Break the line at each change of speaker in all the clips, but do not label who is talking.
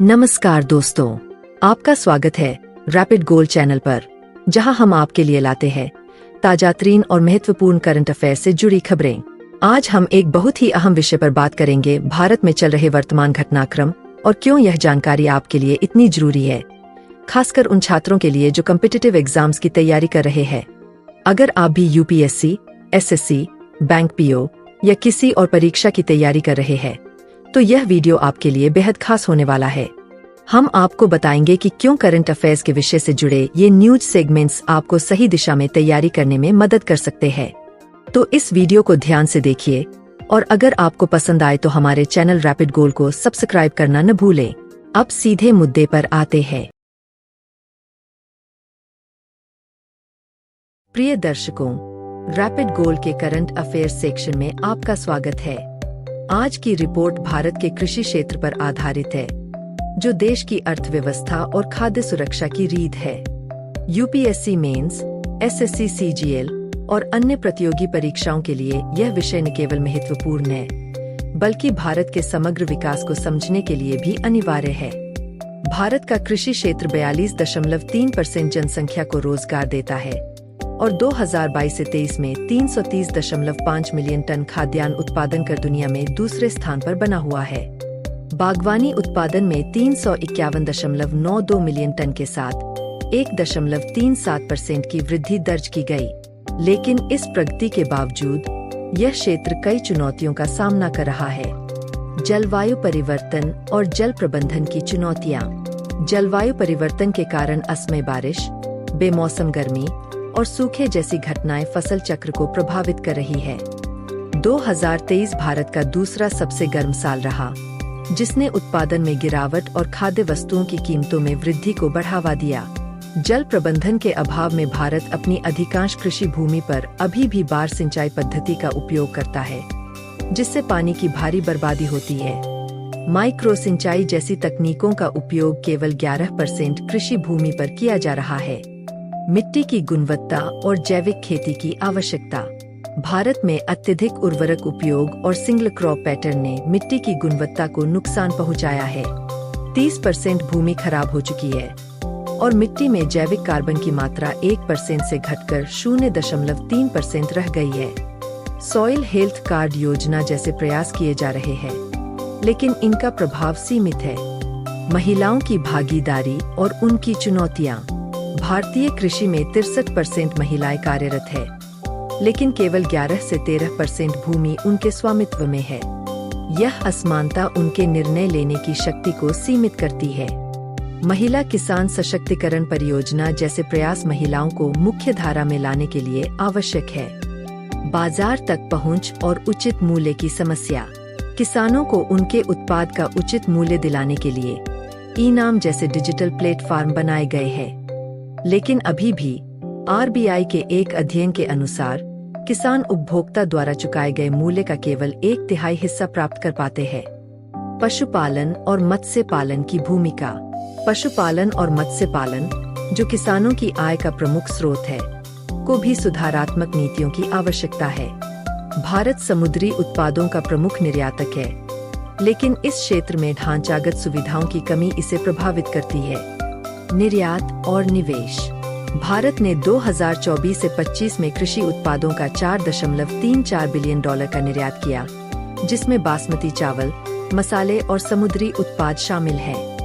नमस्कार दोस्तों, आपका स्वागत है रैपिड गोल चैनल पर, जहां हम आपके लिए लाते हैं ताजातरीन और महत्वपूर्ण करंट अफेयर से जुड़ी खबरें। आज हम एक बहुत ही अहम विषय पर बात करेंगे, भारत में चल रहे वर्तमान घटनाक्रम और क्यों यह जानकारी आपके लिए इतनी जरूरी है, खासकर उन छात्रों के लिए जो कॉम्पिटिटिव एग्जाम्स की तैयारी कर रहे हैं। अगर आप भी यूपीएससी, एसएससी, बैंक पीओ या किसी और परीक्षा की तैयारी कर रहे हैं, तो यह वीडियो आपके लिए बेहद खास होने वाला है। हम आपको बताएंगे कि क्यों करंट अफेयर्स के विषय से जुड़े ये न्यूज सेगमेंट्स आपको सही दिशा में तैयारी करने में मदद कर सकते हैं। तो इस वीडियो को ध्यान से देखिए और अगर आपको पसंद आए तो हमारे चैनल रैपिड गोल को सब्सक्राइब करना न भूलें। अब सीधे मुद्दे पर आते हैं। प्रिय दर्शकों, रैपिड गोल के करंट अफेयर्स सेक्शन में आपका स्वागत है। आज की रिपोर्ट भारत के कृषि क्षेत्र पर आधारित है, जो देश की अर्थव्यवस्था और खाद्य सुरक्षा की रीढ़ है। यूपीएससी मेंस, एसएससी सीजीएल और अन्य प्रतियोगी परीक्षाओं के लिए यह विषय न केवल महत्वपूर्ण है, बल्कि भारत के समग्र विकास को समझने के लिए भी अनिवार्य है। भारत का कृषि क्षेत्र 42.3% जनसंख्या को रोजगार देता है और 2022 से 23 में 330.5 मिलियन टन खाद्यान्न उत्पादन कर दुनिया में दूसरे स्थान पर बना हुआ है। बागवानी उत्पादन में 351.92 मिलियन टन के साथ 1.37% की वृद्धि दर्ज की गई। लेकिन इस प्रगति के बावजूद यह क्षेत्र कई चुनौतियों का सामना कर रहा है। जलवायु परिवर्तन और जल प्रबंधन की चुनौतियां। जलवायु परिवर्तन के कारण असमय बारिश, बेमौसम गर्मी और सूखे जैसी घटनाएं फसल चक्र को प्रभावित कर रही है। 2023 भारत का दूसरा सबसे गर्म साल रहा, जिसने उत्पादन में गिरावट और खाद्य वस्तुओं की कीमतों में वृद्धि को बढ़ावा दिया। जल प्रबंधन के अभाव में भारत अपनी अधिकांश कृषि भूमि पर अभी भी बाढ़ सिंचाई पद्धति का उपयोग करता है, जिससे पानी की भारी बर्बादी होती है। माइक्रो सिंचाई जैसी तकनीकों का उपयोग केवल 11% कृषि भूमि पर किया जा रहा है। मिट्टी की गुणवत्ता और जैविक खेती की आवश्यकता। भारत में अत्यधिक उर्वरक उपयोग और सिंगल क्रॉप पैटर्न ने मिट्टी की गुणवत्ता को नुकसान पहुंचाया है। 30% भूमि खराब हो चुकी है और मिट्टी में जैविक कार्बन की मात्रा 1% से घटकर 0.3% रह गई है। सॉइल हेल्थ कार्ड योजना जैसे प्रयास किए जा रहे हैं, लेकिन इनका प्रभाव सीमित है। महिलाओं की भागीदारी और उनकी चुनौतियां। भारतीय कृषि में 63% महिलाएं कार्यरत है, लेकिन केवल 11 से 13% भूमि उनके स्वामित्व में है। यह असमानता उनके निर्णय लेने की शक्ति को सीमित करती है। महिला किसान सशक्तिकरण परियोजना जैसे प्रयास महिलाओं को मुख्य धारा में लाने के लिए आवश्यक है। बाजार तक पहुंच और उचित मूल्य की समस्या। किसानों को उनके उत्पाद का उचित मूल्य दिलाने के लिए ई-नाम जैसे डिजिटल प्लेटफॉर्म बनाए गए हैं, लेकिन अभी भी आरबीआई के एक अध्ययन के अनुसार किसान उपभोक्ता द्वारा चुकाए गए मूल्य का केवल 1/3 हिस्सा प्राप्त कर पाते हैं। पशुपालन और मत्स्य पालन की भूमिका। पशुपालन और मत्स्य पालन, जो किसानों की आय का प्रमुख स्रोत है, को भी सुधारात्मक नीतियों की आवश्यकता है। भारत समुद्री उत्पादों का प्रमुख निर्यातक है, लेकिन इस क्षेत्र में ढांचागत सुविधाओं की कमी इसे प्रभावित करती है। निर्यात और निवेश। भारत ने 2024 से 25 में कृषि उत्पादों का $4.34 बिलियन का निर्यात किया, जिसमें बासमती चावल, मसाले और समुद्री उत्पाद शामिल हैं।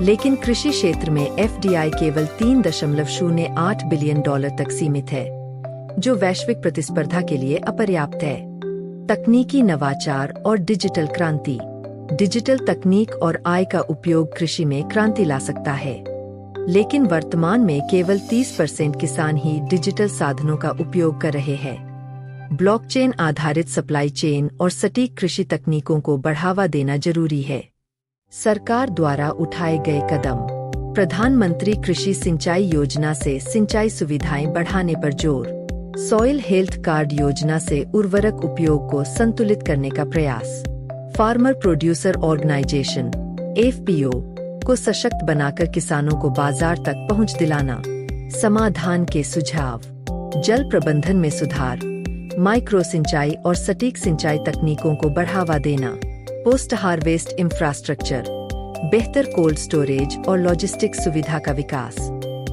लेकिन कृषि क्षेत्र में एफडीआई केवल $3.08 बिलियन तक सीमित है, जो वैश्विक प्रतिस्पर्धा के लिए अपर्याप्त है। तकनीकी नवाचार और डिजिटल क्रांति। डिजिटल तकनीक और आय का उपयोग कृषि में क्रांति ला सकता है, लेकिन वर्तमान में केवल 30% किसान ही डिजिटल साधनों का उपयोग कर रहे हैं। ब्लॉकचेन आधारित सप्लाई चेन और सटीक कृषि तकनीकों को बढ़ावा देना जरूरी है। सरकार द्वारा उठाए गए कदम। प्रधानमंत्री कृषि सिंचाई योजना से सिंचाई सुविधाएं बढ़ाने पर जोर। सॉइल हेल्थ कार्ड योजना से उर्वरक उपयोग को संतुलित करने का प्रयास। फार्मर प्रोड्यूसर ऑर्गेनाइजेशन (एफपीओ) को सशक्त बनाकर किसानों को बाजार तक पहुंच दिलाना। समाधान के सुझाव। जल प्रबंधन में सुधार, माइक्रो सिंचाई और सटीक सिंचाई तकनीकों को बढ़ावा देना। Post harvest infrastructure. बेहतर कोल्ड स्टोरेज और लॉजिस्टिक्स सुविधा का विकास,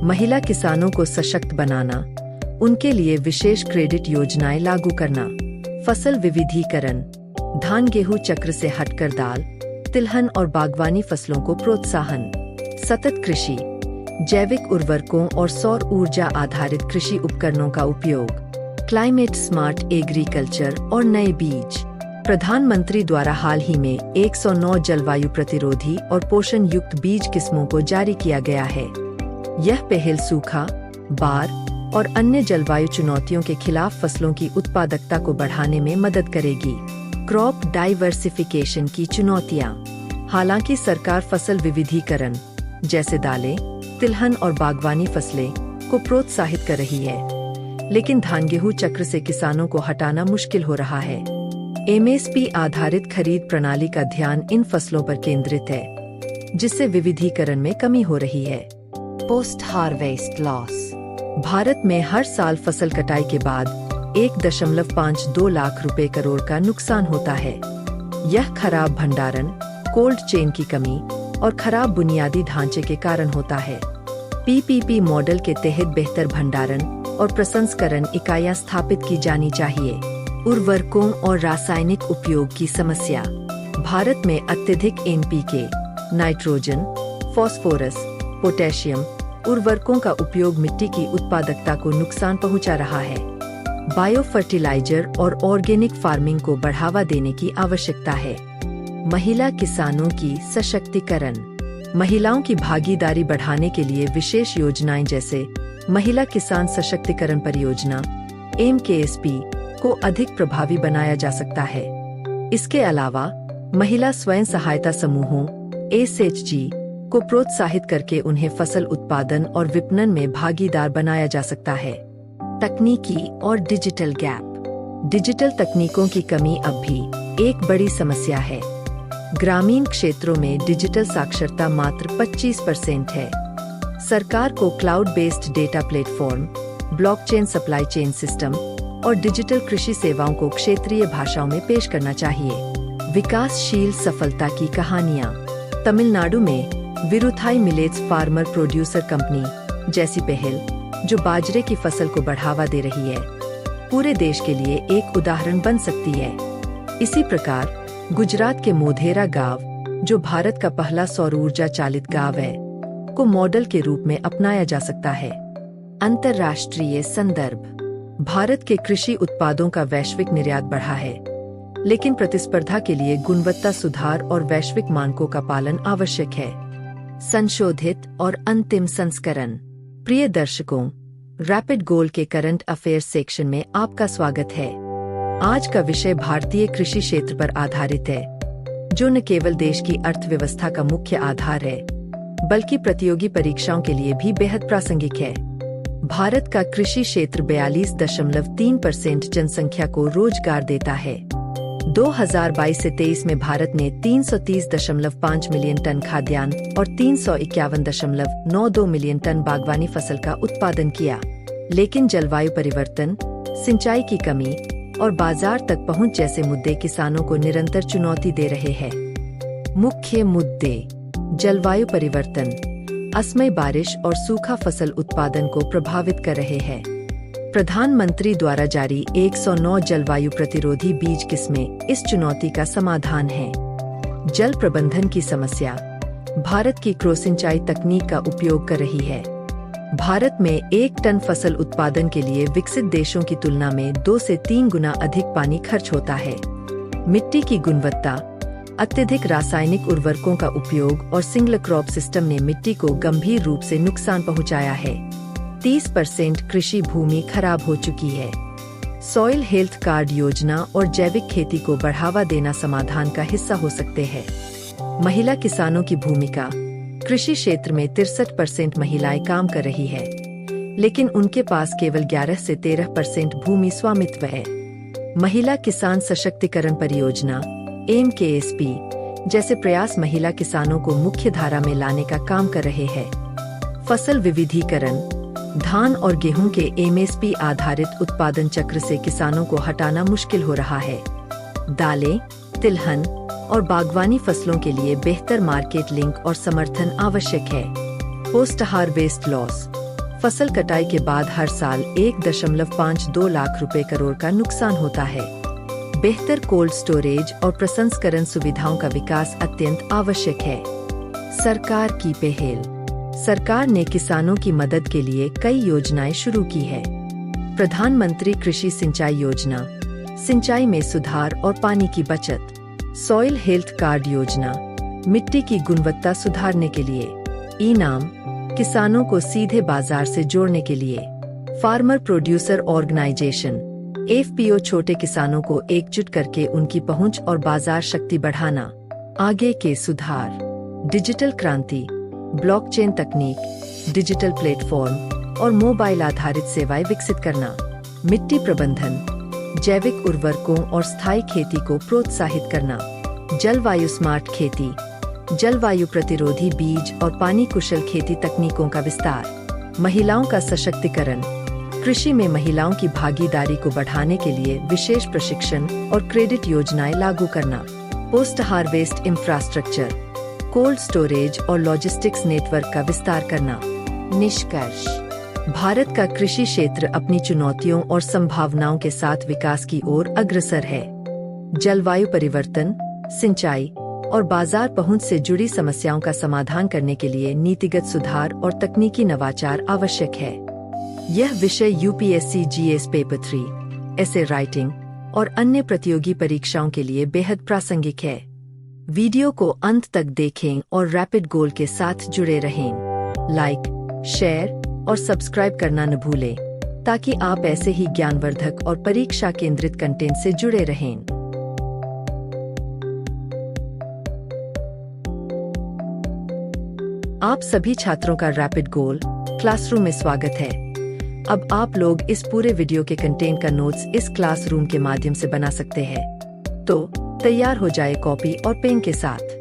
महिला किसानों को सशक्त बनाना, उनके लिए विशेष क्रेडिट योजनाएं लागू करना, फसल विविधीकरण, धान गेहूं चक्र से हटकर दाल, तिलहन और बागवानी फसलों को प्रोत्साहन, सतत कृषि, जैविक उर्वरकों और सौर ऊर्जा आधारित कृषि उपकरणों का उपयोग, क्लाइमेट स्मार्ट एग्रीकल्चर और नए बीज। प्रधानमंत्री द्वारा हाल ही में 109 जलवायु प्रतिरोधी और पोषण युक्त बीज किस्मों को जारी किया गया है। यह पहल सूखा, बाढ़ और अन्य जलवायु चुनौतियों के खिलाफ फसलों की उत्पादकता को बढ़ाने में मदद करेगी। क्रॉप डाइवर्सिफिकेशन की चुनौतियां। हालांकि सरकार फसल विविधीकरण जैसे दालें, तिलहन और बागवानी फसलें को प्रोत्साहित कर रही है, लेकिन धान गेहूं चक्र से किसानों को हटाना मुश्किल हो रहा है। एमएसपी आधारित खरीद प्रणाली का ध्यान इन फसलों पर केंद्रित है, जिससे विविधीकरण में कमी हो रही है। Post harvest loss. भारत में हर साल फसल कटाई के बाद 1.52 लाख रुपए करोड़ का नुकसान होता है। यह खराब भंडारण, कोल्ड चेन की कमी और खराब बुनियादी ढांचे के कारण होता है। पीपीपी मॉडल के तहत बेहतर भंडारण और प्रसंस्करण इकाइयां स्थापित की जानी चाहिए। उर्वरकों और रासायनिक उपयोग की समस्या। भारत में अत्यधिक एनपीके, नाइट्रोजन, फास्फोरस, पोटेशियम उर्वरकों का उपयोग मिट्टी की उत्पादकता को नुकसान पहुंचा रहा है। बायो फर्टिलाइजर और ऑर्गेनिक फार्मिंग को बढ़ावा देने की आवश्यकता है। महिला किसानों की सशक्तिकरण। महिलाओं की भागीदारी बढ़ाने के लिए विशेष योजनाएं जैसे महिला किसान सशक्तिकरण परियोजना (MKSP) को अधिक प्रभावी बनाया जा सकता है। इसके अलावा महिला स्वयं सहायता समूहों (SHG) को प्रोत्साहित करके उन्हें फसल उत्पादन और विपणन में भागीदार बनाया जा सकता है। तकनीकी और डिजिटल गैप। डिजिटल तकनीकों की कमी अब भी एक बड़ी समस्या है। ग्रामीण क्षेत्रों में डिजिटल साक्षरता मात्र 25% है। सरकार को cloud based data platform, blockchain supply chain system और डिजिटल कृषि सेवाओं को क्षेत्रीय भाषाओं में पेश करना चाहिए। विकासशील सफलता की कहानियाँ। तमिलनाडु में विरुथाई मिलेट्स फार्मर प्रोड्यूसर कंपनी जैसी पहल, जो बाजरे की फसल को बढ़ावा दे रही है, पूरे देश के लिए एक उदाहरण बन सकती है। इसी प्रकार गुजरात के मोढेरा गांव, जो भारत का पहला सौर ऊर्जा चालित गांव है, को मॉडल के रूप में अपनाया जा सकता है। अंतर्राष्ट्रीय संदर्भ। भारत के कृषि उत्पादों का वैश्विक निर्यात बढ़ा है, लेकिन प्रतिस्पर्धा के लिए गुणवत्ता सुधार और वैश्विक मानकों का पालन आवश्यक है। संशोधित और अंतिम संस्करण। प्रिय दर्शकों, रैपिड गोल के करंट अफेयर्स सेक्शन में आपका स्वागत है। आज का विषय भारतीय कृषि क्षेत्र पर आधारित है, जो न केवल देश की अर्थव्यवस्था का मुख्य आधार है, बल्कि प्रतियोगी परीक्षाओं के लिए भी बेहद प्रासंगिक है। भारत का कृषि क्षेत्र 42.3% जनसंख्या को रोजगार देता है। 2022 से 23 में भारत ने 330.5 मिलियन टन खाद्यान्न और 351.92 मिलियन टन बागवानी फसल का उत्पादन किया। लेकिन जलवायु परिवर्तन, सिंचाई की कमी और बाजार तक पहुंच जैसे मुद्दे किसानों को निरंतर चुनौती दे रहे हैं। मुख्य मुद्दे: जलवायु परिवर्तन, असमय बारिश और सूखा फसल उत्पादन को प्रभावित कर रहे हैं। प्रधानमंत्री द्वारा जारी 109 जलवायु प्रतिरोधी बीज किस्में इस चुनौती का समाधान है। जल प्रबंधन की समस्या। भारत की क्रो सिंचाई तकनीक का उपयोग कर रही है। भारत में 1 टन फसल उत्पादन के लिए विकसित देशों की तुलना में 2 से 3 गुना अधिक पानी खर्च होता है। मिट्टी की गुणवत्ता। अत्यधिक रासायनिक उर्वरकों का उपयोग और सिंगल क्रॉप सिस्टम ने मिट्टी को गंभीर रूप से नुकसान पहुंचाया है। 30% कृषि भूमि खराब हो चुकी है। सॉइल हेल्थ कार्ड योजना और जैविक खेती को बढ़ावा देना समाधान का हिस्सा हो सकते हैं। महिला किसानों की भूमिका। कृषि क्षेत्र में 63% महिलाएं काम कर रही है, लेकिन उनके पास केवल 11 से 13% भूमि स्वामित्व है। महिला किसान सशक्तिकरण परियोजना (MKSP) जैसे प्रयास महिला किसानों को मुख्य धारा में लाने का काम कर रहे हैं। फसल विविधीकरण। धान और गेहूं के MSP आधारित उत्पादन चक्र से किसानों को हटाना मुश्किल हो रहा है। दालें, तिलहन, और बागवानी फसलों के लिए बेहतर मार्केट लिंक और समर्थन आवश्यक है। Post harvest loss. फसल कटाई के बाद हर साल 1.52 लाख रुपए करोड़ का नुकसान होता है। बेहतर कोल्ड स्टोरेज और प्रसंस्करण सुविधाओं का विकास अत्यंत आवश्यक है। सरकार की पहल। सरकार ने किसानों की मदद के लिए कई योजनाएं शुरू की है। प्रधानमंत्री कृषि सिंचाई योजना, सिंचाई में सुधार और पानी की बचत। सॉइल हेल्थ कार्ड योजना, मिट्टी की गुणवत्ता सुधारने के लिए। इनाम, किसानों को सीधे बाजार से जोड़ने के लिए। फार्मर प्रोड्यूसर ऑर्गेनाइजेशन (FPO), छोटे किसानों को एकजुट करके उनकी पहुंच और बाजार शक्ति बढ़ाना। आगे के सुधार। डिजिटल क्रांति, ब्लॉकचेन तकनीक, डिजिटल प्लेटफॉर्म और मोबाइल आधारित सेवाएं विकसित करना। मिट्टी प्रबंधन, जैविक उर्वरकों और स्थायी खेती को प्रोत्साहित करना। जलवायु स्मार्ट खेती, जलवायु प्रतिरोधी बीज और पानी कुशल खेती तकनीकों का विस्तार। महिलाओं का सशक्तिकरण, कृषि में महिलाओं की भागीदारी को बढ़ाने के लिए विशेष प्रशिक्षण और क्रेडिट योजनाएं लागू करना। Post harvest infrastructure, cold storage और लॉजिस्टिक्स नेटवर्क का विस्तार करना। निष्कर्ष। भारत का कृषि क्षेत्र अपनी चुनौतियों और संभावनाओं के साथ विकास की ओर अग्रसर है। जलवायु परिवर्तन, सिंचाई और बाजार पहुंच से जुड़ी समस्याओं का समाधान करने के लिए नीतिगत सुधार और तकनीकी नवाचार आवश्यक है। यह विषय UPSC GS पेपर 3, ऐसे राइटिंग और अन्य प्रतियोगी परीक्षाओं के लिए बेहद प्रासंगिक है। वीडियो को अंत तक देखें और रैपिड गोल के साथ जुड़े रहें। लाइक, शेयर और सब्सक्राइब करना न भूलें, ताकि आप ऐसे ही ज्ञानवर्धक और परीक्षा केंद्रित कंटेंट से जुड़े रहें। आप सभी छात्रों का रैपिड गोल क्लासरूम में स्वागत है। अब आप लोग इस पूरे वीडियो के कंटेंट का नोट्स इस क्लासरूम के माध्यम से बना सकते हैं। तो तैयार हो जाए कॉपी और पेन के साथ।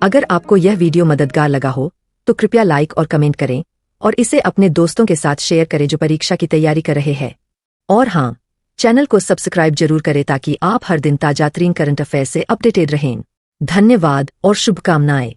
अगर आपको यह वीडियो मददगार लगा हो तो कृपया लाइक और कमेंट करें और इसे अपने दोस्तों के साथ शेयर करें जो परीक्षा की तैयारी कर रहे हैं। और हाँ, चैनल को सब्सक्राइब जरूर करें ताकि आप हर दिन ताजा तरीन करंट अफेयर से अपडेटेड रहें। धन्यवाद और शुभकामनाएं।